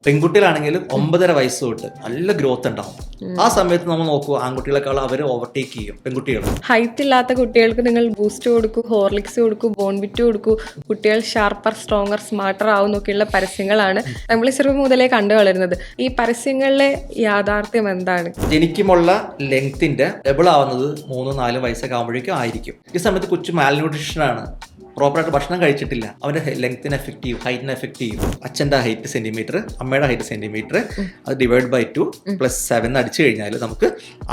പെൺകുട്ടികളാണെങ്കിലും 9.5 വയസ്സ് തൊട്ട് നല്ല ഗ്രോത്ത് ഉണ്ടാവും. ആ സമയത്ത് നമ്മൾ നോക്കൂ, ആൺകുട്ടികളെക്കാൾ അവർ ഓവർടേക്ക് ചെയ്യും പെൺകുട്ടികൾ. ഹൈറ്റ് ഇല്ലാത്ത കുട്ടികൾക്ക് നിങ്ങൾ ബൂസ്റ്റ് കൊടുക്കൂ, ഹോർലിക്സ് കൊടുക്കൂ, ബോൺവിറ്റ് കൊടുക്കൂ, കുട്ടികൾ ഷാർപ്പർ, സ്ട്രോങ്ങർ, സ്മാർട്ടർ ആവും എന്നൊക്കെയുള്ള പരസ്യങ്ങളാണ് നമ്മൾ ചെറുപ്പം മുതലേ കണ്ടു വളരുന്നത്. ഈ പരസ്യങ്ങളിലെ യാഥാർത്ഥ്യം എന്താണ്? ജനിക്കുമുള്ള ലെങ്ത്തിന്റെ ഡബിൾ ആവുന്നത് 3-4 വയസ്സൊക്കെ ആകുമ്പോഴേക്കും ആയിരിക്കും. ഈ സമയത്ത് കൊച്ചു മാൽന്യൂട്രീഷൻ ആണ്, പ്രോപ്പറായിട്ട് ഭക്ഷണം കഴിച്ചിട്ടില്ല, അവന്റെ ലെങ്ത്തിന് എഫക്ട് ചെയ്യും, ഹൈറ്റിന് എഫക്ട് ചെയ്യും. അച്ഛൻ്റെ ഹൈറ്റ് സെന്റിമീറ്റർ, അമ്മയുടെ ഹൈറ്റ് സെന്റിമീറ്റർ, അത് ഡിവൈഡ് ബൈ 2 + 7 അടിച്ചു കഴിഞ്ഞാൽ നമുക്ക്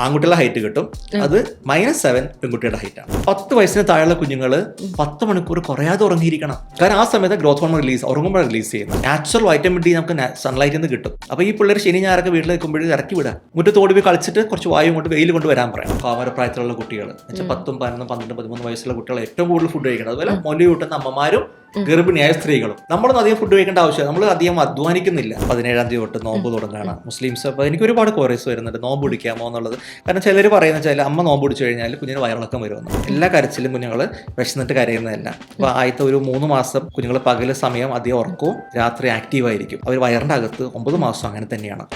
ആൺകുട്ടികളുടെ ഹൈറ്റ് കിട്ടും. അത് -7 പെൺകുട്ടിയുടെ ഹൈറ്റ് ആണ്. 10 വയസ്സിന് താഴെയുള്ള കുഞ്ഞുങ്ങൾ 10 മണിക്കൂർ കുറയാതെ ഉറങ്ങിയിരിക്കണം. കാരണം ആ സമയത്ത് ഗ്രോത്ത് ഹോർമോൺ ഉറങ്ങുമ്പോൾ റിലീസ് ചെയ്യുന്നത്. നാച്ചുറൽ വൈറ്റമിൻ ഡി നമുക്ക് സൺലൈറ്റിൽ നിന്ന് കിട്ടും. അപ്പോൾ ഈ പിള്ളേർ ശനി ഞായറൊക്കെ വീട്ടിൽ നിൽക്കുമ്പോഴേ ഇറക്കി വിടാം, മുറ്റത്തോടി പോയി കളിച്ചിട്ട് കുറച്ച് വായു കൊണ്ട് വെയിൽ കൊണ്ട് വരാൻ പറയാം. കൗമാരപ്രായത്തിലുള്ള കുട്ടികൾ 10, 11, 12, 13 വയസ്സുള്ള കുട്ടികൾ ഏറ്റവും കൂടുതൽ ഫുഡ് കഴിക്കണം. അതുപോലെ മൊലി കൂട്ടുന്ന അമ്മമാരും ഗർഭിണിയായ സ്ത്രീകളും. നമ്മളൊന്നും അധികം ഫുഡ് കഴിക്കേണ്ട ആവശ്യമില്ല, നമ്മൾ അധികം അധ്വാനിക്കുന്നില്ല. 17-ാം തീയതി തൊട്ട് നോമ്പ് തുടങ്ങുകയാണ് മുസ്ലിംസ്. അപ്പോൾ എനിക്ക് ഒരുപാട് ക്വയറീസ് വരുന്നുണ്ട്, നോമ്പ് പിടിക്കാമോ എന്നുള്ളത്. കാരണം ചിലർ പറയുന്നത് വെച്ചാൽ അമ്മ നോമ്പ് പിടിച്ചു കഴിഞ്ഞാൽ കുഞ്ഞിന് വയറിളക്കം വരുമെന്ന്. എല്ലാ കരച്ചിലും കുഞ്ഞുങ്ങൾ വിശന്നിട്ട് കരയുന്നതല്ല. അപ്പോൾ ആദ്യത്തെ ഒരു 3 മാസം കുഞ്ഞുങ്ങൾ പകൽ സമയം അധികം ഉറക്കവും രാത്രി ആക്റ്റീവായിരിക്കും. അവർ വയറിൻ്റെ അകത്ത് 9 മാസം അങ്ങനെ തന്നെയാണ്.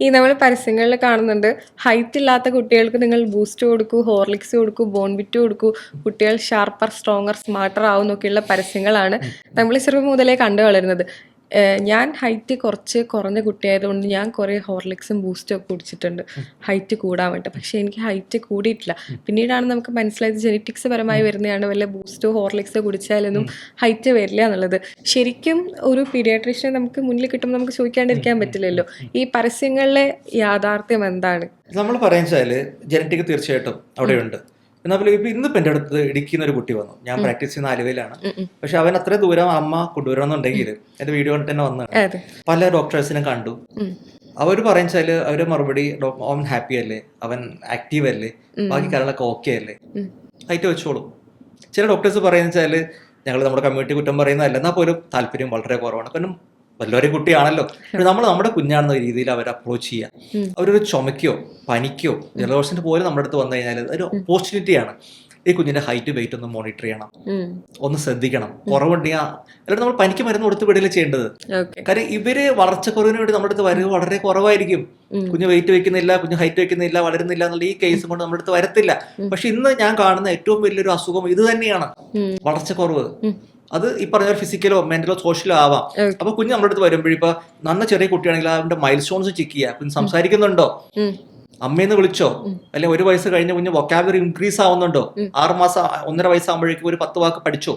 ഈ നമ്മൾ പരസ്യങ്ങളിൽ കാണുന്നുണ്ട്, ഹൈറ്റ് ഇല്ലാത്ത കുട്ടികൾക്ക് നിങ്ങൾ ബൂസ്റ്റ് കൊടുക്കൂ, ഹോർലിക്സ് കൊടുക്കൂ, ബോൺവിറ്റ് കൊടുക്കൂ, കുട്ടികൾ ഷാർപ്പർ, സ്ട്രോങ്ങർ, സ്മാർട്ടർ ആവും എന്നൊക്കെയുള്ള പരസ്യങ്ങളാണ് നമ്മൾ ചെറുപ്പം മുതലേ കണ്ടു വളരുന്നത്. ഞാൻ ഹൈറ്റ് കുറഞ്ഞ കുട്ടിയായതുകൊണ്ട് ഞാൻ കുറേ ഹോർലിക്സും ബൂസ്റ്റും ഒക്കെ കുടിച്ചിട്ടുണ്ട് ഹൈറ്റ് കൂടാൻ വേണ്ടി. പക്ഷേ എനിക്ക് ഹൈറ്റ് കൂടിയിട്ടില്ല. പിന്നീടാണ് നമുക്ക് മനസ്സിലായത് ജെനറ്റിക്സ് പരമായി വരുന്നതാണ്, വല്ല ബൂസ്റ്റോ ഹോർലിക്സോ കുടിച്ചാലൊന്നും ഹൈറ്റ് വരില്ല എന്നുള്ളത്. ശരിക്കും ഒരു പീഡിയാട്രീഷ്യനെ നമുക്ക് മുന്നിൽ കിട്ടുമ്പോൾ നമുക്ക് ചോദിക്കാണ്ടിരിക്കാൻ പറ്റില്ലല്ലോ, ഈ പരസ്യങ്ങളിലെ യാഥാർത്ഥ്യം എന്താണ്? നമ്മൾ പറയാൻ വെച്ചാൽ ജനറ്റിക് തീർച്ചയായിട്ടും അവിടെയുണ്ട്. എന്നാൽ ഇപ്പൊ ഇന്നിപ്പോൾ എൻ്റെ അടുത്ത് ഇടുക്കിന്ന് ഒരു കുട്ടി വന്നു. ഞാൻ പ്രാക്ടീസ് ചെയ്യുന്ന ആലുവയിലാണ്. പക്ഷെ അവൻ അത്ര ദൂരം അമ്മ കൊണ്ടുവരണമെന്നുണ്ടെങ്കിൽ എന്റെ വീഡിയോ കണ്ടിട്ട് തന്നെ വന്നതാണ്. പല ഡോക്ടേഴ്സിനെ കണ്ടു. അവർ പറയുന്നത് അവര് മറുപടി, അവൻ ഹാപ്പി അല്ലേ, അവൻ ആക്റ്റീവ് അല്ലേ, ബാക്കി കാര്യങ്ങളൊക്കെ ഓക്കെ അല്ലേ, ഹൈറ്റ് വെച്ചോളൂ. ചില ഡോക്ടേഴ്സ് പറയുന്നത് ഞങ്ങൾ നമ്മുടെ കമ്മ്യൂണിറ്റി കുറ്റം പറയുന്നതല്ല, എന്നാൽ പോലും താല്പര്യം വളരെ കുറവാണ്. കാരണം വല്ലവരും കുട്ടിയാണല്ലോ. നമ്മൾ നമ്മുടെ കുഞ്ഞാണെന്ന രീതിയിൽ അവരെ അപ്രോച്ച് ചെയ്യാം. അവരൊരു ചുമയ്ക്കോ പനിക്കോ ജലദോഷത്തിന് പോലും നമ്മുടെ അടുത്ത് വന്നു കഴിഞ്ഞാൽ ഒരു ഓപ്പർച്യൂണിറ്റിയാണ്. ഈ കുഞ്ഞിന്റെ ഹൈറ്റ് വെയിറ്റ് ഒന്ന് മോണിറ്റർ ചെയ്യണം, ഒന്ന് ശ്രദ്ധിക്കണം. കുറവുണ്ടെങ്കിൽ അല്ലാണ്ട് നമ്മൾ പനിക്ക് മരുന്ന് കൊടുത്ത് വിടുകയല്ലേ ചെയ്യേണ്ടത്. കാരണം ഇവര് വളർച്ചക്കുറവിന് വേണ്ടി നമ്മുടെ അടുത്ത് വരവ് വളരെ കുറവായിരിക്കും. കുഞ്ഞ് വെയിറ്റ് വെക്കുന്നില്ല, കുഞ്ഞ് ഹൈറ്റ് വെക്കുന്നില്ല, വളരുന്നില്ല എന്നുള്ള ഈ കേസ് കൊണ്ട് നമ്മുടെ അടുത്ത് വരത്തില്ല. പക്ഷെ ഇന്ന് ഞാൻ കാണുന്ന ഏറ്റവും വലിയൊരു അസുഖം ഇത് തന്നെയാണ്, വളർച്ചക്കുറവ്. അത് ഈ പറഞ്ഞ ഫിസിക്കലോ മെന്റലോ സോഷ്യലോ ആവാം. അപ്പൊ കുഞ്ഞ് നമ്മുടെ അടുത്ത് വരുമ്പോഴും ഇപ്പൊ നന്ന ചെറിയ കുട്ടിയാണെങ്കിൽ അവന്റെ മൈൽ സ്റ്റോൺസ് ചെക്ക് ചെയ്യുക. കുഞ്ഞ് സംസാരിക്കുന്നുണ്ടോ, അമ്മയെന്ന് വിളിച്ചോ, അല്ലെങ്കിൽ 1 വയസ്സ് കഴിഞ്ഞ കുഞ്ഞ് വൊക്കാബുലറി ഇൻക്രീസ് ആവുന്നുണ്ടോ, 6 മാസം 1.5 വയസ്സാകുമ്പോഴേക്കും ഒരു 10 വാക്ക് പഠിച്ചോ,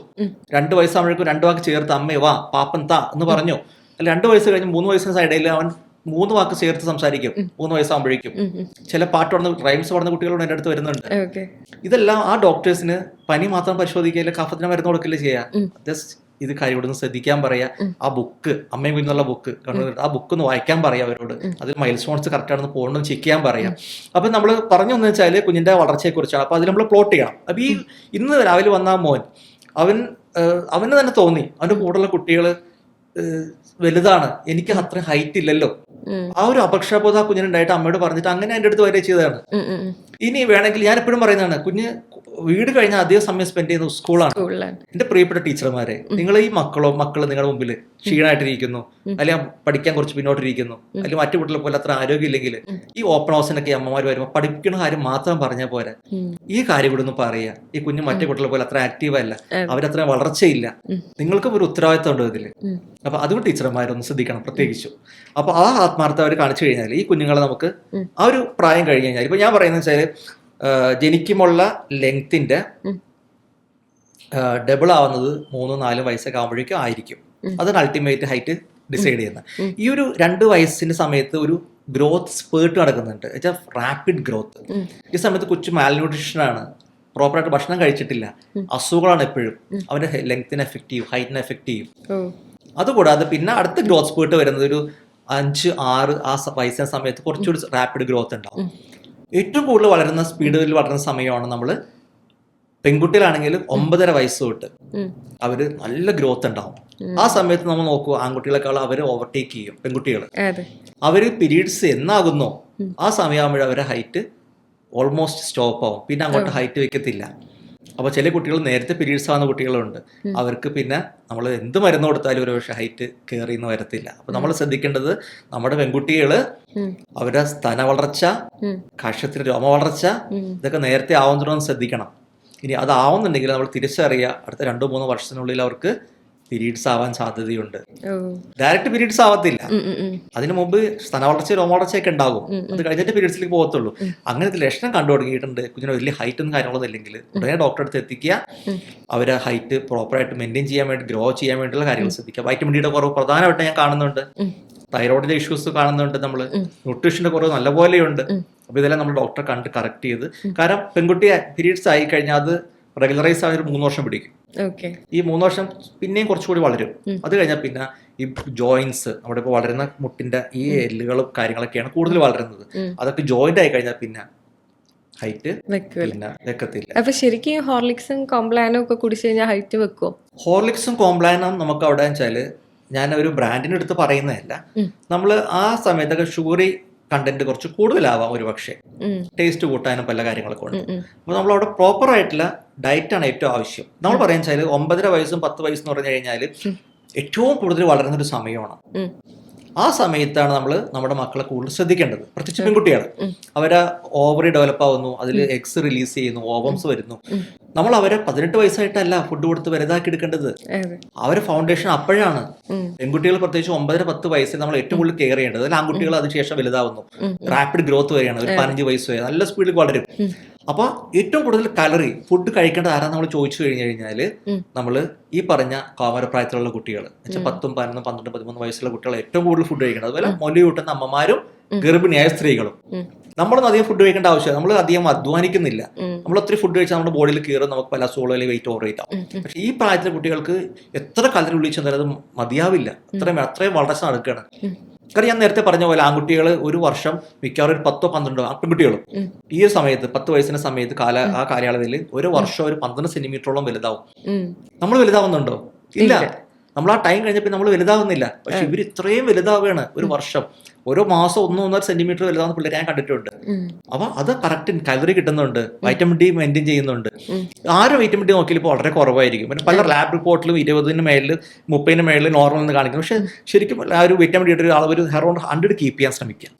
2 വയസ്സാകുമ്പോഴേക്കും 2 വാക്ക് ചേർത്ത് അമ്മേ വാ പാപ്പൻ താ എന്ന് പറഞ്ഞോ, അല്ല 2 വയസ്സ് കഴിഞ്ഞ് 3 വയസ്സിന് ഇടയിൽ അവൻ 3 വാക്ക് ചേർത്ത് സംസാരിക്കും 3 വയസ്സാകുമ്പോഴേക്കും. ചില പാട്ട് പറഞ്ഞ റൈംസ് പറഞ്ഞ കുട്ടികളോട് എൻ്റെ അടുത്ത് വരുന്നുണ്ട്. ഇതെല്ലാം ആ ഡോക്ടേഴ്സിന് പനി മാത്രം പരിശോധിക്കുകയില്ല, കഫത്തിന് മരുന്ന് കൊടുക്കില്ല ചെയ്യാം. ജസ്റ്റ് ഇത് കാര്യോടൊന്ന് ശ്രദ്ധിക്കാൻ പറയാ. ആ ബുക്ക് അമ്മയും കുഞ്ഞുള്ള ബുക്ക് ആ ബുക്ക് ഒന്ന് വായിക്കാൻ പറയാം അവരോട്. അതിൽ മൈൽ സ്റ്റോൺസ് കറക്റ്റ് ആണെന്ന് പോകണം ചെക്ക് ചെയ്യാൻ പറയാം. അപ്പൊ നമ്മൾ പറഞ്ഞൊന്നു വെച്ചാൽ കുഞ്ഞിന്റെ വളർച്ചയെ കുറിച്ചാണ്. അപ്പൊ അതിൽ നമ്മൾ പ്ലോട്ട് ചെയ്യണം. അപ്പൊ ഈ ഇന്ന് രാവിലെ വന്ന ആ മോൻ അവന് തന്നെ തോന്നി അവന്റെ കൂടെയുള്ള കുട്ടികള് വലുതാണ്, എനിക്ക് അത്ര ഹൈറ്റ് ഇല്ലല്ലോ. ആ ഒരു അപക്ഷബോധ കുഞ്ഞിനുണ്ടായിട്ട് അമ്മയോട് പറഞ്ഞിട്ട് അങ്ങനെ എൻ്റെ അടുത്ത് വരെ ചെയ്തതാണ്. ഇനി വേണമെങ്കിൽ ഞാൻ എപ്പോഴും പറയുന്നതാണ്, കുഞ്ഞ് വീട് കഴിഞ്ഞാൽ അധികം സമയം സ്പെൻഡ് ചെയ്യുന്നത് സ്കൂളാണ്. എന്റെ പ്രിയപ്പെട്ട ടീച്ചർമാരെ, നിങ്ങൾ ഈ മക്കള് നിങ്ങളുടെ മുമ്പിൽ ക്ഷീണമായിട്ടിരിക്കുന്നു, അല്ലെങ്കിൽ പഠിക്കാൻ കുറച്ച് പിന്നോട്ടിരിക്കുന്നു, അല്ലെങ്കിൽ മറ്റു കുട്ടികളെ പോലെ അത്ര ആരോഗ്യം ഇല്ലെങ്കിൽ ഈ ഓപ്പൺ ഹൗസിനൊക്കെ അമ്മമാർ വരുമ്പോൾ പഠിക്കുന്ന കാര്യം മാത്രം പറഞ്ഞാൽ പോരാ, ഈ കാര്യം കൂടെ ഒന്ന് പറയുക. ഈ കുഞ്ഞ് മറ്റു കുട്ടികളെ പോലെ അത്ര ആക്റ്റീവ് അല്ല, അവരത്ര വളർച്ചയില്ല, നിങ്ങൾക്കും ഒരു ഉത്തരവാദിത്വം ഉണ്ട് ഇതില്. അപ്പൊ അതുകൊണ്ട് ടീച്ചർമാരൊന്ന് ശ്രദ്ധിക്കണം പ്രത്യേകിച്ചു. അപ്പൊ ആ ആത്മാർത്ഥത അവർ കാണിച്ചു കഴിഞ്ഞാൽ ഈ കുഞ്ഞുങ്ങളെ നമുക്ക് ആ ഒരു പ്രായം കഴിഞ്ഞ് കഴിഞ്ഞാൽ, ഇപ്പൊ ഞാൻ പറയുന്നത് വെച്ചാൽ ജനിക്കുമുള്ള ലെങ്ത്തിന്റെ ഡബിൾ ആവുന്നത് 3-4 വയസ്സൊക്കെ ആകുമ്പോഴേക്കും ആയിരിക്കും. അതാണ് അൾട്ടിമേറ്റ് ഹൈറ്റ് ഡിസൈഡ് ചെയ്യുന്നത്. ഈ ഒരു 2 വയസ്സിന്റെ സമയത്ത് ഒരു ഗ്രോത്ത് സ്പേർട്ട് നടക്കുന്നുണ്ട്, റാപ്പിഡ് ഗ്രോത്ത്. ഈ സമയത്ത് കൊച്ചു മാൽന്യൂട്രീഷൻ ആണ്, പ്രോപ്പറായിട്ട് ഭക്ഷണം കഴിച്ചിട്ടില്ല, അസുഖങ്ങളാണ് എപ്പോഴും, അവന്റെ ലെങ്ത്തിന് എഫക്ട് ചെയ്യും, ഹൈറ്റിനെ എഫക്ട് ചെയ്യും. അതുകൂടാതെ പിന്നെ അടുത്ത ഗ്രോത്ത് സ്പേർട്ട് വരുന്നത് ഒരു 5-6 ആ വയസ്സിന്റെ സമയത്ത് കുറച്ചുകൂടി റാപ്പിഡ് ഗ്രോത്ത് ഉണ്ടാവും. ഏറ്റവും കൂടുതൽ വളരുന്ന സ്പീഡിൽ വളരുന്ന സമയമാണ് നമ്മൾ പെൺകുട്ടികളാണെങ്കിലും 9.5 വയസ്സ് തൊട്ട് അവര് നല്ല ഗ്രോത്ത് ഉണ്ടാവും. ആ സമയത്ത് നമ്മൾ നോക്കൂ, ആൺകുട്ടികളെക്കാൾ അവർ ഓവർടേക്ക് ചെയ്യും പെൺകുട്ടികൾ. അവര് പീരീഡ്സ് എന്നാകുന്നോ ആ സമയമാകുമ്പോഴേ അവരുടെ ഹൈറ്റ് ഓൾമോസ്റ്റ് സ്റ്റോപ്പ് ആവും, പിന്നെ അങ്ങോട്ട് ഹൈറ്റ് വെക്കത്തില്ല. അപ്പോൾ ചില കുട്ടികൾ നേരത്തെ പീരീഡ്സ് ആവുന്ന കുട്ടികളുണ്ട്, അവർക്ക് പിന്നെ നമ്മൾ എന്ത് മരുന്ന് കൊടുത്താലും ഒരു പക്ഷേ ഹൈറ്റ് കയറിയെന്ന് വരത്തില്ല. അപ്പോൾ നമ്മൾ ശ്രദ്ധിക്കേണ്ടത് നമ്മുടെ പെൺകുട്ടികൾ അവരുടെ സ്തന വളർച്ച, കക്ഷത്തിന് രോമ വളർച്ച ഇതൊക്കെ നേരത്തെ ആവുന്നതിനൊന്ന് ശ്രദ്ധിക്കണം. ഇനി അതാവുന്നുണ്ടെങ്കിൽ നമ്മൾ തിരിച്ചറിയുക, അടുത്ത 2-3 വർഷത്തിനുള്ളിൽ അവർക്ക് പീരീഡ്സ് ആവാൻ സാധ്യതയുണ്ട്. ഡയറക്റ്റ് പീരീഡ്സ് ആവത്തില്ല, അതിനു മുമ്പ് സ്തനവളർച്ച രോമവളർച്ചയൊക്കെ ഉണ്ടാകും, അത് കഴിഞ്ഞിട്ട് പീരീഡ്സിലേക്ക് പോകത്തുള്ളൂ. അങ്ങനത്തെ ലക്ഷണം കണ്ടു തുടങ്ങിയിട്ടുണ്ട്, കുഞ്ഞിന് വലിയ ഹൈറ്റും കാര്യങ്ങളൊന്നും ഇല്ലെങ്കിൽ ഉടനെ ഡോക്ടറെ അടുത്ത് എത്തിക്കുക. അവരെ ഹൈറ്റ് പ്രോപ്പറായിട്ട് മെയിൻറ്റെയിൻ ചെയ്യാൻ വേണ്ടി, ഗ്രോ ചെയ്യാൻ വേണ്ടിയുള്ള കാര്യങ്ങൾ ശ്രദ്ധിക്കുക. വൈറ്റമിൻ ഡിയുടെ കുറവ് പ്രധാനമായിട്ട് ഞാൻ കാണുന്നുണ്ട്, തൈറോയിഡിന്റെ ഇഷ്യൂസ് കാണുന്നുണ്ട്, നമ്മൾ ന്യൂട്രീഷന്റെ കുറവ് നല്ലപോലെയുണ്ട്. അപ്പോൾ ഇതെല്ലാം നമ്മൾ ഡോക്ടറെ കണ്ട് കറക്റ്റ് ചെയ്ത്, കാരണം പെൺകുട്ടി പീരീഡ്സ് ആയി കഴിഞ്ഞാൽ അത് റെഗുലറൈസ് ആയ 3 വർഷം പിടിക്കും. ഈ 3 വർഷം പിന്നെയും കുറച്ചുകൂടി വളരും. അത് കഴിഞ്ഞാൽ പിന്നെ ഈ ജോയിന്റ്സ്, നമ്മുടെ ഇപ്പോൾ വളരുന്ന മുട്ടിന്റെ ഈ എല്ലുകളും കാര്യങ്ങളൊക്കെയാണ് കൂടുതൽ വളരുന്നത്. അതൊക്കെ ജോയിന്റ് ആയി കഴിഞ്ഞാൽ പിന്നെ ഹൈറ്റ് പിന്നെ വെക്കത്തില്ല. അപ്പൊ ശരിക്കും ഹോർലിക്സും കോംപ്ലാനും ഒക്കെ കുടിച്ചു കഴിഞ്ഞാൽ ഹൈറ്റ് വെക്കുമോ? ഹോർലിക്സും കോംപ്ലാനും നമുക്ക് അവിടെ വെച്ചാല്, ഞാൻ ഒരു ബ്രാൻഡിന്റെ അടുത്ത് പറയുന്നതല്ല, നമ്മൾ ആ സമയത്തൊക്കെ ഷുഗറി കണ്ടന്റ് കുറച്ച് കൂടുതലാവാം ഒരു പക്ഷേ, ടേസ്റ്റ് കൂട്ടാനും പല കാര്യങ്ങളൊക്കെ ഉണ്ട്. അപ്പോൾ നമ്മളവിടെ പ്രോപ്പർ ആയിട്ടുള്ള ഡയറ്റാണ് ഏറ്റവും ആവശ്യം. നമ്മൾ പറയാൻ വെച്ചാൽ 9.5 വയസ്സും 10 വയസ്സെന്ന് പറഞ്ഞു കഴിഞ്ഞാൽ ഏറ്റവും കൂടുതൽ വളരുന്നൊരു സമയമാണ്. ആ സമയത്താണ് നമ്മൾ നമ്മുടെ മക്കളെ കൂടുതൽ ശ്രദ്ധിക്കേണ്ടത്, പ്രത്യേകിച്ച് പെൺകുട്ടികൾ. അവരെ ഓവറി ഡെവലപ്പ് ആവുന്നു, അതിൽ എഗ്സ് റിലീസ് ചെയ്യുന്നു, ഓവംസ് വരുന്നു. നമ്മൾ അവരെ 18 വയസ്സായിട്ടല്ല ഫുഡ് കൊടുത്ത് വലുതാക്കി എടുക്കേണ്ടത്, അവരെ ഫൗണ്ടേഷൻ അപ്പോഴാണ്. പെൺകുട്ടികൾ പ്രത്യേകിച്ച് 9-10 വയസ്സിൽ നമ്മൾ ഏറ്റവും കൂടുതൽ കെയർ ചെയ്യേണ്ടത്. അതിൽ ആൺകുട്ടികൾ അതിനുശേഷം വലുതാവുന്നു, റാപ്പിഡ് ഗ്രോത്ത് വരെയാണ്, ഒരു 15 വയസ്സ് വരെ നല്ല സ്പീഡിൽ വളരും. അപ്പൊ ഏറ്റവും കൂടുതൽ കലറി ഫുഡ് കഴിക്കേണ്ടത് ആരാ നമ്മൾ ചോദിച്ചു കഴിഞ്ഞാൽ, നമ്മൾ ഈ പറഞ്ഞ കൗമാരപ്രായത്തിലുള്ള കുട്ടികൾ, 10, 11, 12, 13 വയസ്സുള്ള കുട്ടികൾ ഏറ്റവും കൂടുതൽ ഫുഡ് കഴിക്കണം. അതുപോലെ മൊലി കൂട്ടുന്ന അമ്മമാരും ഗർഭിണിയായ സ്ത്രീകളും. നമ്മളൊന്നും അധികം ഫുഡ് കഴിക്കേണ്ട ആവശ്യമില്ല, നമ്മൾ അധികം അധ്വാനിക്കുന്നില്ല. നമ്മൾ ഒത്തിരി ഫുഡ് കഴിച്ചാൽ നമ്മുടെ ബോഡിയിൽ കയറും, നമുക്ക് പല അസുഖങ്ങളും അല്ലെങ്കിൽ വെയിറ്റ് ഓവർ ചെയ്താം. പക്ഷെ ഈ പ്രായത്തിലെ കുട്ടികൾക്ക് എത്ര കലറി ഉള്ളിൽ ചെന്നാലും അത് മതിയാവില്ല, അത്രയും വളർച്ച നടക്കുകയാണ്. കാരണം ഞാൻ നേരത്തെ പറഞ്ഞ പോലെ ആൺകുട്ടികൾ ഒരു വർഷം മിക്കവാറും ഒരു 10-12 പെൺകുട്ടികളും ഈ സമയത്ത് 10 വയസ്സിന്റെ സമയത്ത് ആ കാലയളവിൽ ഒരു വർഷം ഒരു 12 സെന്റിമീറ്ററോളം വലുതാവും. നമ്മൾ വലുതാവുന്നുണ്ടോ? ഇല്ല. നമ്മൾ ആ ടൈം കഴിഞ്ഞപ്പോൾ നമ്മൾ വലുതാവുന്നില്ല. പക്ഷെ ഇവർ ഇത്രയും വലുതാവുകയാണ് ഒരു വർഷം. ഓരോ മാസം 1-1.5 സെന്റിമീറ്റർ വലുതാവുന്ന പിള്ളേരെ ഞാൻ കണ്ടിട്ടുണ്ട്. അപ്പൊ അത് കറക്റ്റ് കലറി കിട്ടുന്നുണ്ട്, വൈറ്റമിൻ ഡി മെയിൻറ്റെയിൻ ചെയ്യുന്നുണ്ട്. ആരും വൈറ്റമിൻ ഡി നോക്കിയാൽ ഇപ്പോൾ വളരെ കുറവായിരിക്കും. പിന്നെ പല ലാബ് റിപ്പോർട്ടിലും 20-ന് മേളിൽ 30-ന് മേളിൽ നോർമൽ എന്ന് കാണിക്കും. പക്ഷെ ശരിക്കും ആ ഒരു വൈറ്റമിൻ ഡിയുടെ അളവ് ഒരു അറൗണ്ട് 100 കീപ്പ് ചെയ്യാൻ ശ്രമിക്കുക.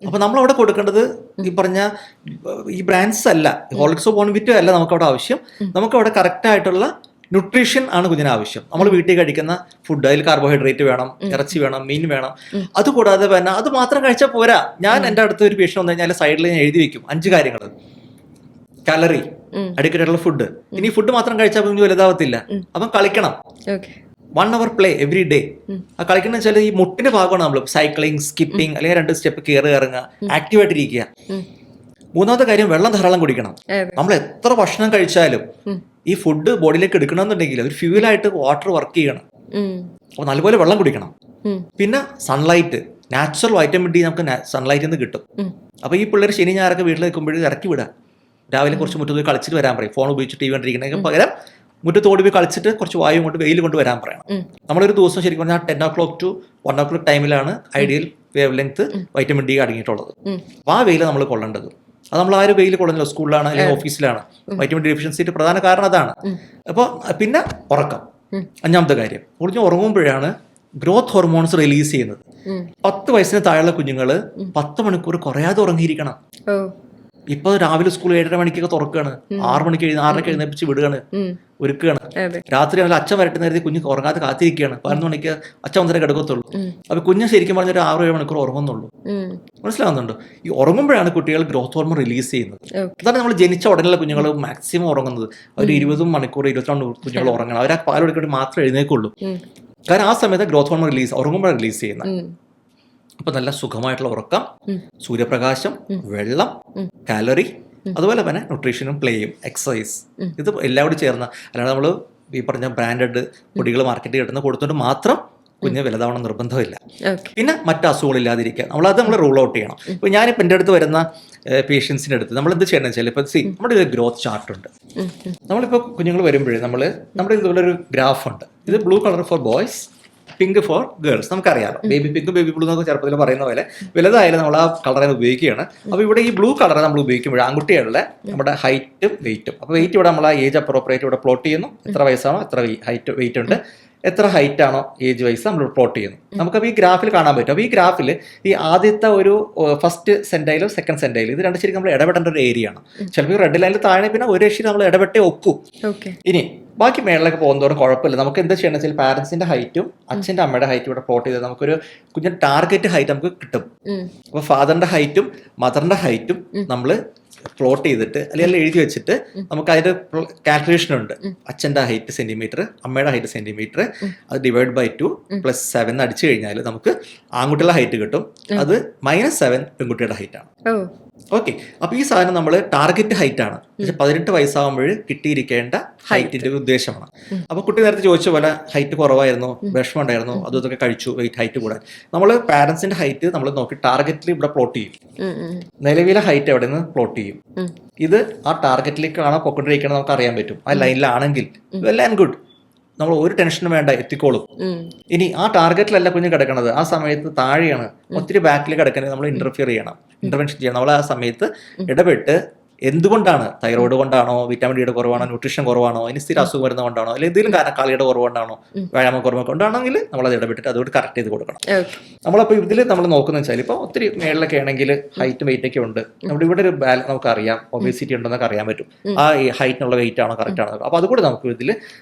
അപ്പൊ നമ്മൾ അവിടെ കൊടുക്കേണ്ടത് ഈ പറഞ്ഞ ഈ ബ്രാൻഡ്സ് അല്ല, ഹോർലിക്സോ ബോൺവിറ്റോ അല്ല നമുക്കവിടെ ആവശ്യം. നമുക്കവിടെ കറക്റ്റ് ആയിട്ടുള്ള ന്യൂട്രീഷൻ ആണ് കുഞ്ഞിന് ആവശ്യം. നമ്മൾ വീട്ടിൽ കഴിക്കുന്ന ഫുഡ്, അതിൽ കാർബോഹൈഡ്രേറ്റ് വേണം, ഇറച്ചി വേണം, മീൻ വേണം. അതുകൂടാതെ പിന്നെ അത് മാത്രം കഴിച്ചാൽ പോരാ. ഞാൻ എൻ്റെ അടുത്ത് ഒരു പേഷ്യൻ്റ് വന്നു കഴിഞ്ഞാൽ സൈഡിൽ ഞാൻ എഴുതി വെക്കും 5 കാര്യങ്ങൾ: കലറി, അഡിക്വേറ്റഡ് ഫുഡ്. ഇനി ഫുഡ് മാത്രം കഴിച്ചാൽ കുഞ്ഞ് വലുതാവത്തില്ല. അപ്പം കളിക്കണം, 1 hour പ്ലേ എവറി ഡേ. ആ കളിക്കുന്ന വെച്ചാൽ ഈ മുട്ടിന്റെ ഭാഗമാണ്. നമ്മൾ സൈക്ലിംഗ്, സ്കിപ്പിംഗ്, അല്ലെങ്കിൽ 2 സ്റ്റെപ്പ് കയറി ഇറങ്ങുക, ആക്റ്റീവായിട്ടിരിക്കുക. 3ാമത്തെ കാര്യം, വെള്ളം ധാരാളം കുടിക്കണം. നമ്മൾ എത്ര ഭക്ഷണം കഴിച്ചാലും ഈ ഫുഡ് ബോഡിയിലേക്ക് എടുക്കണമെന്നുണ്ടെങ്കിൽ ഒരു ഫ്യൂവലായിട്ട് വാട്ടർ വർക്ക് ചെയ്യണം. അപ്പൊ നല്ലപോലെ വെള്ളം കുടിക്കണം. പിന്നെ സൺലൈറ്റ്, നാച്ചുറൽ വൈറ്റമിൻ ഡി നമുക്ക് സൺലൈറ്റിൽ നിന്ന് കിട്ടും. അപ്പൊ ഈ പിള്ളേർ ശനി ഞായറൊക്കെ വീട്ടിൽ നിൽക്കുമ്പോഴേ ഇറക്കി വിടാം. രാവിലെ കുറച്ച് മുറ്റത്ത് പോയി കളിച്ചിട്ട് വരാൻ പറയും. ഫോൺ ഉപയോഗിച്ച് TV കണ്ടിരിക്കുന്നതിന് പകരം മുറ്റത്തോടി പോയി കളിച്ചിട്ട് കുറച്ച് വായു കൊണ്ട് വെയിൽ കൊണ്ട് വരാൻ പറയണം. നമ്മളൊരു ദിവസം ശരിക്കും പറഞ്ഞാൽ 10 o'clock to 1 o'clock ടൈമിലാണ് ideal wavelength vitamin D അടങ്ങിയിട്ടുള്ളത്. അപ്പൊ ആ വെയിൽ നമ്മൾ കൊള്ളേണ്ടത്. അത് നമ്മൾ ആ ഒരു വെയിൽ കൊള്ളുന്നില്ല, സ്കൂളിലാണ് അല്ലെങ്കിൽ ഓഫീസിലാണ്. വൈറ്റമിൻ ഡി ഡെഫിഷ്യൻസിയുടെ പ്രധാന കാരണം അതാണ്. അപ്പോൾ പിന്നെ ഉറക്കം, 5ാമത്തെ കാര്യം. കുഞ്ഞ് ഉറങ്ങുമ്പോഴാണ് ഗ്രോത്ത് ഹോർമോൺസ് റിലീസ് ചെയ്യുന്നത്. 10 വയസ്സിന് താഴെയുള്ള കുഞ്ഞുങ്ങൾ 10 മണിക്കൂർ കുറയാതെ ഉറങ്ങിയിരിക്കണം. ഇപ്പൊ രാവിലെ സ്കൂൾ 7:30 മണിക്കൊക്കെ തുറക്കുകയാണ്, 6 മണിക്ക് 6:30 എഴുന്നേപ്പിച്ച് വിടുകയാണ്, ഒരുക്കുകയാണ്. രാത്രി അച്ഛൻ വരട്ടെ നേരത്തെ കുഞ്ഞ് ഉറങ്ങാതെ കാത്തിരിക്കുകയാണ്. 11 മണിക്ക് അച്ഛൻ വന്നേരം കിടക്കത്തുള്ളൂ. അപ്പൊ കുഞ്ഞ് ശരിക്കും പറഞ്ഞ ഒരു 6-7 മണിക്കൂർ ഉറങ്ങുന്നുള്ളൂ. മനസ്സിലാവുന്നുണ്ടോ? ഈ ഉറങ്ങുമ്പോഴാണ് കുട്ടികൾ ഗ്രോത്ത് ഹോർമോൺ റിലീസ് ചെയ്യുന്നത്. അതാണ് നമ്മൾ ജനിച്ച ഉടനെയുള്ള കുഞ്ഞുങ്ങൾ മാക്സിമം ഉറങ്ങുന്നത്. ഒരു 20 മണിക്കൂർ 22 കുഞ്ഞുങ്ങൾ ഉറങ്ങണം. അവർ ആ പാൽ കൊടുക്കേണ്ടി മാത്രമേ എഴുന്നേക്കുള്ളൂ. കാരണം ആ സമയത്ത് ഗ്രോത്ത് ഹോർമോൺ റിലീസ് ഉറങ്ങുമ്പോഴാണ് റിലീസ് ചെയ്യുന്നത്. അപ്പൊ നല്ല സുഖമായിട്ടുള്ള ഉറക്കം, സൂര്യപ്രകാശം, വെള്ളം, കാലറി, അതുപോലെ തന്നെ ന്യൂട്രീഷനും പ്ലേയും എക്സസൈസ്, ഇത് എല്ലാം കൂടി ചേർന്ന. അല്ലാതെ നമ്മൾ ഈ പറഞ്ഞ ബ്രാൻഡഡ് പൊടികൾ മാർക്കറ്റിൽ കിട്ടുന്ന കൊടുത്തോണ്ട് മാത്രം കുഞ്ഞ് വലുതാവണം നിർബന്ധമില്ല. പിന്നെ മറ്റു അസുഖങ്ങളില്ലാതിരിക്കുക, നമ്മൾ റൂൾ ഔട്ട് ചെയ്യണം. ഇപ്പൊ ഞാനിപ്പോൾ എൻ്റെ അടുത്ത് വരുന്ന പേഷ്യൻസിൻ്റെ അടുത്ത് നമ്മൾ എന്ത് ചെയ്യണം വെച്ചാൽ, ഇപ്പൊ നമ്മുടെ ഒരു ഗ്രോത്ത് ചാർട്ട് ഉണ്ട്. നമ്മളിപ്പോൾ കുഞ്ഞുങ്ങൾ വരുമ്പോഴേ നമ്മുടെ ഇതുപോലെ ഒരു ഗ്രാഫ് ഉണ്ട്. ഇത് blue colour for boys, pink for girls, നമുക്കറിയാലോ ബേബി പിങ്കും ബേബി ബ്ലൂ എന്നൊക്കെ ചെറുപ്പത്തിൽ പറയുന്ന പോലെ വലുതായാലും നമ്മൾ ആ കളറെ ഉപയോഗിക്കുകയാണ്. അപ്പോൾ ഇവിടെ ഈ ബ്ലൂ കളർ നമ്മൾ ഉപയോഗിക്കുമ്പോൾ ആൺകുട്ടികളുടെ നമ്മുടെ ഹൈറ്റും വെയിറ്റും, അപ്പോൾ വെയിറ്റ് ഇവിടെ നമ്മൾ ആ ഏജ് അപ്രോപ്രിയേറ്റ് ഇവിടെ പ്ലോട്ട് ചെയ്യുന്നു. എത്ര വയസ്സാണോ എത്ര ഹൈറ്റ് വെയിറ്റ് ഉണ്ട്, എത്ര ഹൈറ്റ് ആണോ ഏജ് വൈസ് നമ്മൾ പ്ലോട്ട് ചെയ്യുന്നു. നമുക്കപ്പോൾ ഈ ഗ്രാഫിൽ കാണാൻ പറ്റും. അപ്പോൾ ഈ ഗ്രാഫിൽ ഈ ആദ്യത്തെ ഒരു ഫസ്റ്റ് സെന്റൈലും സെക്കൻഡ് സെന്റൈലും ഇത് രണ്ട് ശരിക്കും നമ്മൾ ഇടപെടേണ്ട ഒരു ഏരിയ ആണ്. ചിലപ്പോൾ റെഡ് ലൈനിൽ താഴെ പിന്നെ ഒരു രക്ഷയിൽ നമ്മൾ ഇടപെട്ടേ ഒക്കും. ഇനി ബാക്കി മേളിലൊക്കെ പോകുന്നതോറും കുഴപ്പമില്ല. നമുക്ക് എന്താ ചെയ്യണമെന്ന് വെച്ചാൽ പാരൻസിന്റെ ഹൈറ്റും അച്ഛൻ്റെ അമ്മയുടെ ഹൈറ്റും ഇവിടെ പ്ലോട്ട് ചെയ്ത് നമുക്കൊരു കുഞ്ഞിന് ടാർഗറ്റ് ഹൈറ്റ് നമുക്ക് കിട്ടും. അപ്പോൾ ഫാദറിന്റെ ഹൈറ്റും മദറിന്റെ ഹൈറ്റും നമ്മൾ പ്ലോട്ട് ചെയ്തിട്ട് അല്ലെങ്കിൽ എഴുതി വെച്ചിട്ട് നമുക്ക് അതിന്റെ കാൽക്കുലേഷൻ ഉണ്ട്. അച്ഛൻ്റെ ഹൈറ്റ് സെന്റിമീറ്റർ, അമ്മയുടെ ഹൈറ്റ് സെന്റിമീറ്റർ, അത് ഡിവൈഡ് ബൈ 2 + 7 അടിച്ചു കഴിഞ്ഞാൽ നമുക്ക് ആൺകുട്ടികളുടെ ഹൈറ്റ് കിട്ടും. അത് -7 പെൺകുട്ടിയുടെ ഹൈറ്റ് ആണ്. ഓക്കെ, അപ്പൊ ഈ സാധനം നമ്മൾ ടാർഗറ്റ് ഹൈറ്റ് ആണ്. പക്ഷെ 18 വയസ്സാകുമ്പോൾ കിട്ടിയിരിക്കേണ്ട ഹൈറ്റിന്റെ ഉദ്ദേശമാണ്. അപ്പൊ കുട്ടി നേരത്തെ ചോദിച്ച പോലെ ഹൈറ്റ് കുറവായിരുന്നു, വിഷമം ഉണ്ടായിരുന്നു, അതും ഇതൊക്കെ കഴിച്ചു ഹൈറ്റ് കൂടാൻ. നമ്മൾ പാരന്റ്സിന്റെ ഹൈറ്റ് നമ്മൾ നോക്കി ടാർഗറ്റിൽ ഇവിടെ പ്ലോട്ട് ചെയ്യും. നിലവിലെ ഹൈറ്റ് എവിടെ നിന്ന് പ്ലോട്ട് ചെയ്യും. ഇത് ആ ടാർഗറ്റിലേക്കാണോ പൊക്കൊണ്ടിരിക്കണം നമുക്ക് അറിയാൻ പറ്റും. ആ ലൈനിലാണെങ്കിൽ വെൽ ആൻഡ് ഗുഡ്, നമ്മൾ ഒരു ടെൻഷനും വേണ്ട, എത്തിക്കോളും. ഇനി ആ ടാർഗറ്റിലല്ല കുഞ്ഞ് കിടക്കണത്, ആ സമയത്ത് താഴെയാണ്, ഒത്തിരി ബാക്കിൽ കിടക്കണമെങ്കിൽ നമ്മൾ ഇന്റർഫിയർ ചെയ്യണം, ഇന്റർവെൻഷൻ ചെയ്യണം. നമ്മൾ ആ സമയത്ത് ഇടപെട്ട് എന്തുകൊണ്ടാണ്, തൈറോയ്ഡ് കൊണ്ടാണോ, വിറ്റാമിൻ ഡിയുടെ കുറവാണോ, ന്യൂട്രീഷൻ കുറവാണോ, ഇനി സ്ഥിര അസുഖം വരുന്നത് കൊണ്ടാണോ, അല്ലെങ്കിൽ എന്തെങ്കിലും കാരണം കളിയുടെ കുറവുകൊണ്ടാണോ, വ്യായാമ കുറവ് കൊണ്ടാണെങ്കിൽ നമ്മളത് ഇടപെട്ടിട്ട് അതുകൊണ്ട് കറക്റ്റ് ചെയ്ത് കൊടുക്കണം. നമ്മളപ്പോൾ ഇതിൽ നമ്മൾ നോക്കുന്ന വെച്ചാൽ ഇപ്പോൾ ഒത്തിരി മേളിലൊക്കെ ആണെങ്കിൽ ഹൈറ്റും വെയിറ്റ് ഒക്കെ ഉണ്ട്. നമ്മുടെ ഇവിടെ ഒരു ബാലൻസ് നമുക്ക് അറിയാം, ഒബേസിറ്റി ഉണ്ടെന്നൊക്കെ അറിയാൻ പറ്റും. ആ ഹൈറ്റിനുള്ള വെയിറ്റ് ആണോ കറക്റ്റ് ആണോ, അപ്പോൾ അതുകൂടെ നമുക്ക് ഇതിൽ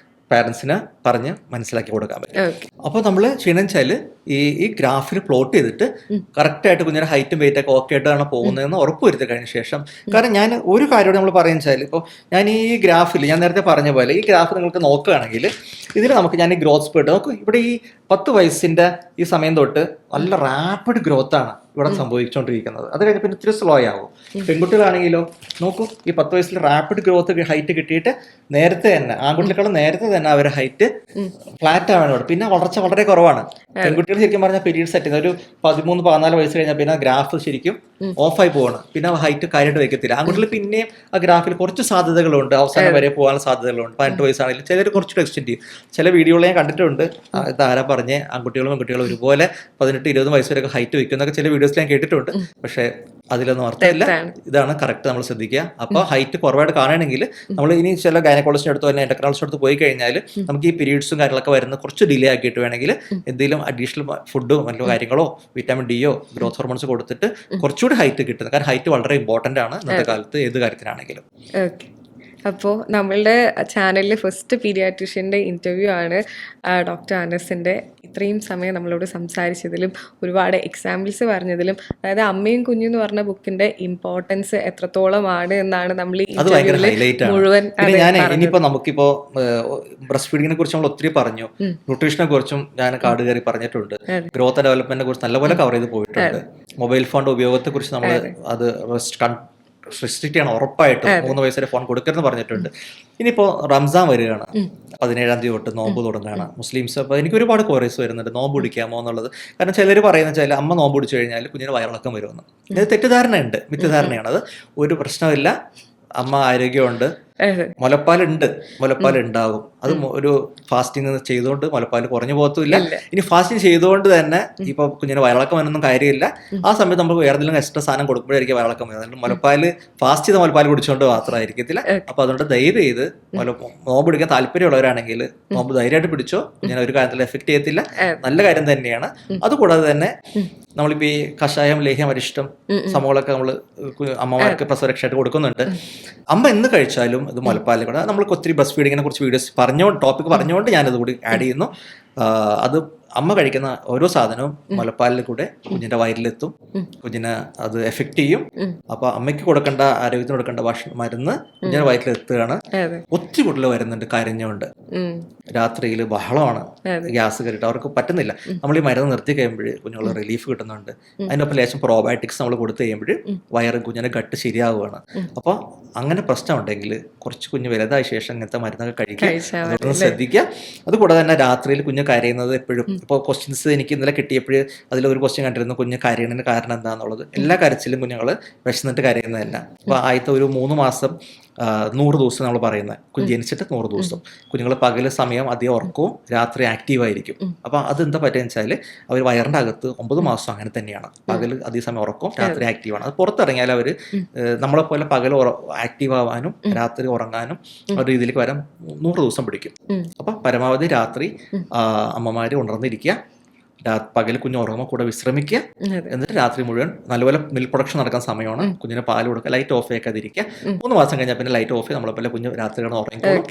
പാരൻസിന് പറഞ്ഞ് മനസ്സിലാക്കി കൊടുക്കാൻ പറ്റും. അപ്പോൾ നമ്മൾ ചെയ്യണമെന്ന് വെച്ചാൽ ഈ ഗ്രാഫിൽ പ്ലോട്ട് ചെയ്തിട്ട് കറക്റ്റായിട്ട് കുഞ്ഞിൻ്റെ ഹൈറ്റും വെയിറ്റ് ഒക്കെ ഓക്കെ ആയിട്ടാണ് പോകുന്നതെന്ന് ഉറപ്പ് വരുത്തി കഴിഞ്ഞ ശേഷം, കാരണം ഞാൻ ഒരു കാര്യം നമ്മൾ പറയുന്ന വെച്ചാൽ ഇപ്പോൾ ഞാൻ ഈ ഗ്രാഫിൽ ഞാൻ നേരത്തെ പറഞ്ഞ പോലെ ഈ ഗ്രാഫ് നിങ്ങൾക്ക് നോക്കുകയാണെങ്കിൽ ഇതിൽ നമുക്ക് ഞാൻ ഈ ഗ്രോത്ത് സ്പീഡ് നോക്കും. ഇവിടെ ഈ 10 വയസ്സിൻ്റെ ഈ സമയം തൊട്ട് നല്ല റാപ്പിഡ് ഗ്രോത്ത് ആണ് ഇവിടെ സംഭവിച്ചുകൊണ്ടിരിക്കുന്നത്. അത് കഴിഞ്ഞ് പിന്നെ ഇത്തിരി സ്ലോ ആവും. പെൺകുട്ടികളാണെങ്കിലോ നോക്കൂ, ഈ 10 വയസ്സിൽ റാപ്പിഡ് ഗ്രോത്ത് ഹൈറ്റ് കിട്ടിയിട്ട് നേരത്തെ തന്നെ ആൺകുട്ടികളെക്കാളും നേരത്തെ തന്നെ അവരുടെ ഹൈറ്റ് ഫ്ലാറ്റ് ആവാണ് ഇവിടെ. പിന്നെ വളർച്ച വളരെ കുറവാണ്. പെൺകുട്ടികൾ ശരിക്കും പറഞ്ഞാൽ പീരീഡ് സെറ്റ് ഒരു 13-14 വയസ്സ് കഴിഞ്ഞാൽ പിന്നെ ഗ്രാഫ് ശരിക്കും ഓഫായി പോവാണ്. പിന്നെ ഹൈറ്റ് കാര്യമായിട്ട് വയ്ക്കത്തില്ല. ആൺകുട്ടികൾ പിന്നെയും ആ ഗ്രാഫിൽ കുറച്ച് സാധ്യതകളുണ്ട്, അവസാനം വരെ പോകാനുള്ള സാധ്യതകളുണ്ട്. 18 വയസ്സാണെങ്കിലും ചിലർ കുറച്ചുകൂടെ എക്സ്റ്റെൻഡ് ചെയ്യും. ചില വീഡിയോകൾ ഞാൻ കണ്ടിട്ടുണ്ട്, ആരാ പറഞ്ഞ് ആൺകുട്ടികളും പെൺകുട്ടികളും ഒരുപോലെ 18-20 വയസ്സ് വരെയൊക്കെ ഹൈറ്റ് വയ്ക്കുന്നൊക്കെ ചില വീഡിയോസ് ഞാൻ കേട്ടിട്ടുണ്ട്. പക്ഷേ അതിലൊന്നും അർത്ഥമില്ല. ഇതാണ് കറക്റ്റ് നമ്മൾ ശ്രദ്ധിക്കുക. അപ്പോൾ ഹൈറ്റ് കുറവായിട്ട് കാണണമെങ്കിൽ നമ്മൾ ഇനി ചില ഗൈനക്കോളജിസ്റ്റ് അടുത്തോ അല്ലെങ്കിൽ എൻഡോക്രോളജിസ്റ്റ് അടുത്ത് പോയി കഴിഞ്ഞാൽ നമുക്ക് ഈ പീരീഡ്സും കാര്യങ്ങളൊക്കെ വരുന്ന കുറച്ച് ഡിലേ ആക്കിയിട്ട് വേണമെങ്കിൽ എന്തെങ്കിലും അഡീഷണൽ ഫുഡോ മറ്റോ കാര്യങ്ങളോ വിറ്റാമിൻ ഡിയോ ഗ്രോത്ത് ഹോർമോൺസ് കൊടുത്തിട്ട് കുറച്ചുകൂടി ഹൈറ്റ് കിട്ടുന്നത്. കാരണം ഹൈറ്റ് വളരെ ഇമ്പോർട്ടൻ്റ് ആണ് ഇന്നത്തെ കാലത്ത് ഏത് കാര്യത്തിനാണെങ്കിലും. അപ്പോൾ നമ്മളുടെ ചാനലിൽ ഫസ്റ്റ് പീഡിയാട്രിഷ്യൻ്റെ ഇൻ്റർവ്യൂ ആണ് ഡോക്ടർ അനസിൻ്റെ. ഇത്രയും സമയം നമ്മളോട് സംസാരിച്ചതിലും ഒരുപാട് എക്സാമ്പിൾസ് പറഞ്ഞതിലും, അതായത് അമ്മയും കുഞ്ഞും എന്ന് പറഞ്ഞ ബുക്കിന്റെ ഇമ്പോർട്ടൻസ് എത്രത്തോളമാണ് എന്നാണ് നമ്മൾ ഈ മുഴുവൻ. ഇനിയിപ്പോ നമുക്കിപ്പോ ബ്രസ്റ്റ് ഫീഡിങ്ങിനെ കുറിച്ച് നമ്മൾ ഒത്തിരി പറഞ്ഞു, ന്യൂട്രീഷനെ കുറിച്ചും ഞാൻ കാർഡ് കയറി പറഞ്ഞിട്ടുണ്ട്, ഗ്രോത്ത് ഡെവലപ്മെന്റിനെ കുറിച്ച് നല്ലപോലെ കവർ ചെയ്ത് പോയിട്ടുണ്ട്. മൊബൈൽ ഫോണിന്റെ ഉപയോഗത്തെ കുറിച്ച് നമ്മൾ അത് റെസ്ട്രിക്റ്റ് ചെയ്യണം ഉറപ്പായിട്ടും. 3 വയസ്സ് വരെ ഫോൺ കൊടുക്കരുതെന്ന് പറഞ്ഞിട്ടുണ്ട്. ഇനിയിപ്പോൾ റംസാൻ വരികയാണ്, 17-ാം തീയതി തൊട്ട് നോമ്പ് തുടങ്ങുകയാണ് മുസ്ലിംസ്. അപ്പോൾ എനിക്ക് ഒരുപാട് ക്വയറീസ് വരുന്നുണ്ട്, നോമ്പ് പിടിക്കാമോ എന്നുള്ളത്. കാരണം ചിലർ പറയുന്ന വെച്ചാൽ അമ്മ നോമ്പ് പിടിച്ചു കഴിഞ്ഞാൽ കുഞ്ഞിന് വയറിളക്കം വരുമെന്ന്. ഇത് തെറ്റിദ്ധാരണയുണ്ട്, മിഥ്യധാരണയാണ്. അത് ഒരു പ്രശ്നമില്ല, അമ്മ ആരോഗ്യമുണ്ട്, മുലപ്പാൽ ഉണ്ടാകും. അത് ഒരു ഫാസ്റ്റിംഗ് ചെയ്തുകൊണ്ട് മുലപ്പാൽ കുറഞ്ഞു പോകത്തുമില്ല. ഇനി ഫാസ്റ്റിംഗ് ചെയ്തുകൊണ്ട് തന്നെ ഇപ്പൊ കുഞ്ഞിന് വയറിളക്കം വരുന്നൊന്നും കാര്യമില്ല. ആ സമയത്ത് നമുക്ക് വേറെ എന്തെങ്കിലും എക്സ്ട്രാ സാധനം കൊടുക്കുമ്പോഴായിരിക്കും വയറിളക്കം വരുന്നത്. ഫാസ്റ്റ് ചെയ്ത മുലപ്പാൽ കുടിച്ചുകൊണ്ട് മാത്രമായിരിക്കത്തില്ല. അപ്പൊ അതുകൊണ്ട് ദയവ് ചെയ്ത് നോമ്പ് പിടിക്കാൻ താല്പര്യമുള്ളവരാണെങ്കിൽ നോമ്പ് ധൈര്യമായിട്ട് പിടിച്ചോ, കുഞ്ഞിനെ ഒരു കാര്യത്തിൽ എഫക്ട് ചെയ്യത്തില്ല, നല്ല കാര്യം തന്നെയാണ്. അതുകൂടാതെ തന്നെ നമ്മളിപ്പോ ഈ കഷായം, ലേഹ്യം, അരിഷ്ടം സംഭവങ്ങളൊക്കെ നമ്മൾ അമ്മമാർക്ക് പ്രസവരക്ഷയായിട്ട് കൊടുക്കുന്നുണ്ട്. അമ്മ എന്ന് കഴിച്ചാലും ഇത് മുലപ്പാലിൽ കൂടെ നമ്മൾക്ക് ഒത്തിരി ബ്രസ്റ്റ് ഫീഡിങ്ങിനെ കുറിച്ച് വീഡിയോസ് ടോപ്പിക് പറഞ്ഞുകൊണ്ട് ഞാനത് കൂടി ആഡ് ചെയ്യുന്നു. അത് അമ്മ കഴിക്കുന്ന ഓരോ സാധനവും മുലപ്പാലിൽ കൂടെ കുഞ്ഞിന്റെ വയറിലെത്തും, കുഞ്ഞിനെ അത് എഫക്ട് ചെയ്യും. അപ്പൊ അമ്മയ്ക്ക് കൊടുക്കേണ്ട, ആരോഗ്യത്തിന് കൊടുക്കേണ്ട മരുന്ന് കുഞ്ഞിന്റെ വയറ്റിലെത്തുകയാണ്. ഒത്തിരി കുട്ടികൾ വരുന്നുണ്ട് കരഞ്ഞുകൊണ്ട്, രാത്രിയിൽ ബഹളമാണ്, ഗ്യാസ് കയറിയിട്ട് അവർക്ക് പറ്റുന്നില്ല. നമ്മൾ ഈ മരുന്ന് നിർത്തി കഴിയുമ്പോൾ കുഞ്ഞുങ്ങൾ റിലീഫ് കിട്ടുന്നുണ്ട്. അതിനൊപ്പം ലേശം പ്രോബയോട്ടിക്സ് നമ്മൾ കൊടുത്തു കഴിയുമ്പോൾ വയറ് കുഞ്ഞിന്റെ ഗട്ട് ശരിയാവുകയാണ്. അപ്പൊ അങ്ങനെ പ്രശ്നം ഉണ്ടെങ്കിൽ കുറച്ച് കുഞ്ഞ് വലുതായ ശേഷം ഇങ്ങനത്തെ മരുന്നൊക്കെ കഴിക്കാൻ ശ്രദ്ധിക്കുക. അതുകൂടാതെ തന്നെ രാത്രിയിൽ കുഞ്ഞ് കരയുന്നത് എപ്പോഴും, ഇപ്പോൾ ക്വസ്റ്റ്യൻസ് എനിക്ക് ഇന്നലെ കിട്ടിയപ്പോൾ അതിലൊരു ക്വസ്റ്റ്യൻ കണ്ടിരുന്നു, കുഞ്ഞ് കരയണതിന് കാരണം എന്താണെന്നുള്ളത്. എല്ലാ കരച്ചിലും കുഞ്ഞുങ്ങൾ വിശന്നിട്ട് കരയുന്നതല്ല. അപ്പോൾ ആദ്യത്തെ ഒരു 3 മാസം 100 ദിവസം നമ്മൾ പറയുന്നത്, കുഞ്ഞ് ജനിച്ചിട്ട് 100 ദിവസം. കുഞ്ഞുങ്ങൾ പകല് സമയം അധികം ഉറക്കവും രാത്രി ആക്റ്റീവായിരിക്കും. അപ്പോൾ അതെന്താ പറ്റുക വെച്ചാൽ അവർ വയറിൻ്റെ അകത്ത് 9 മാസം അങ്ങനെ തന്നെയാണ്. പകല് അധിക സമയം ഉറക്കവും രാത്രി ആക്റ്റീവാണ്. അത് പുറത്തിറങ്ങിയാൽ അവർ നമ്മളെപ്പോലെ പകൽ ആക്റ്റീവ് ആവാനും രാത്രി ഉറങ്ങാനും ഒരു രീതിയിലേക്ക് വരാൻ 100 ദിവസം പിടിക്കും. അപ്പം പരമാവധി രാത്രി അമ്മമാർ ഉണർന്നിരിക്കുക, പകൽ കുഞ്ഞ് ഉറങ്ങുമ്പോൾ കൂടെ വിശ്രമിക്കുക, എന്നിട്ട് രാത്രി മുഴുവൻ നല്ലപോലെ മിൽക്ക് പ്രൊഡക്ഷൻ നടക്കാൻ സമയമാണ്. കുഞ്ഞിന് പാല് കൊടുക്കുക, ലൈറ്റ് ഓഫ് ആക്കാതിരിക്കുക. 3 മാസം കഴിഞ്ഞാൽ പിന്നെ ലൈറ്റ് ഓഫ് ചെയ്ത് നമ്മളെപ്പോലെ കുഞ്ഞ് രാത്രി കിടന്ന് ഉറങ്ങിക്കോളും,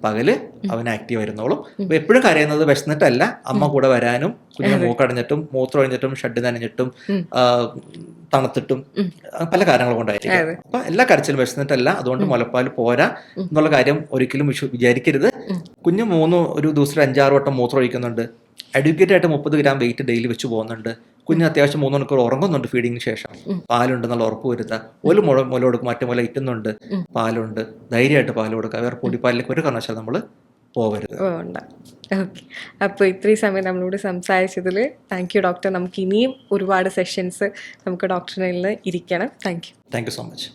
പകല് അവൻ ആക്റ്റീവ് വരുന്നോളും. അപ്പോൾ എപ്പോഴും കരയുന്നത് വിശന്നിട്ടല്ല, അമ്മ കൂടെ വരാനും കുഞ്ഞിന് മൂക്കടഞ്ഞിട്ടും മൂത്രം ഒഴിഞ്ഞിട്ടും ഷഡ് നനഞ്ഞിട്ടും തണുത്തിട്ടും പല കാര്യങ്ങൾ കൊണ്ടായിരിക്കും. അപ്പൊ എല്ലാ കരച്ചിലും വിശന്നിട്ടല്ല, അതുകൊണ്ട് മുലപ്പാൽ പോരാ എന്നുള്ള കാര്യം ഒരിക്കലും വിചാരിക്കരുത്. കുഞ്ഞ് ഒരു ദിവസത്തിൽ 5-6 വട്ടം മൂത്രം ഒഴിക്കുന്നുണ്ട്, അഡ്വക്കേറ്റ് ആയിട്ട് 30 ഗ്രാം വെയിറ്റ് ഡെയിലി വെച്ച് പോകുന്നുണ്ട്, കുഞ്ഞ് അത്യാവശ്യം 3 മണിക്കൂർ ഉറങ്ങുന്നുണ്ട് ഫീഡിങ്ങിന് ശേഷം, പാലുണ്ടെന്നുള്ള ഉറപ്പ് വരുത്തുക. ഒരു മുല കൊടുക്കും, മറ്റേ മുല ഇറ്റുന്നുണ്ട്, പാലുണ്ട്, ധൈര്യമായിട്ട് പാല് കൊടുക്കുക. വേറെ പൊടിപ്പാലിലേക്ക് ഒരു കാരണവശാലും നമ്മൾ പോകരുത്. ഓക്കെ, അപ്പോൾ ഇത്രയും സമയം നമ്മളോട് സംസാരിച്ചതിൽ താങ്ക് യു ഡോക്ടർ. നമുക്ക് ഇനിയും ഒരുപാട് സെഷൻസ് നമുക്ക് ഡോക്ടറിൽ ഇരിക്കണം. Thank you so much.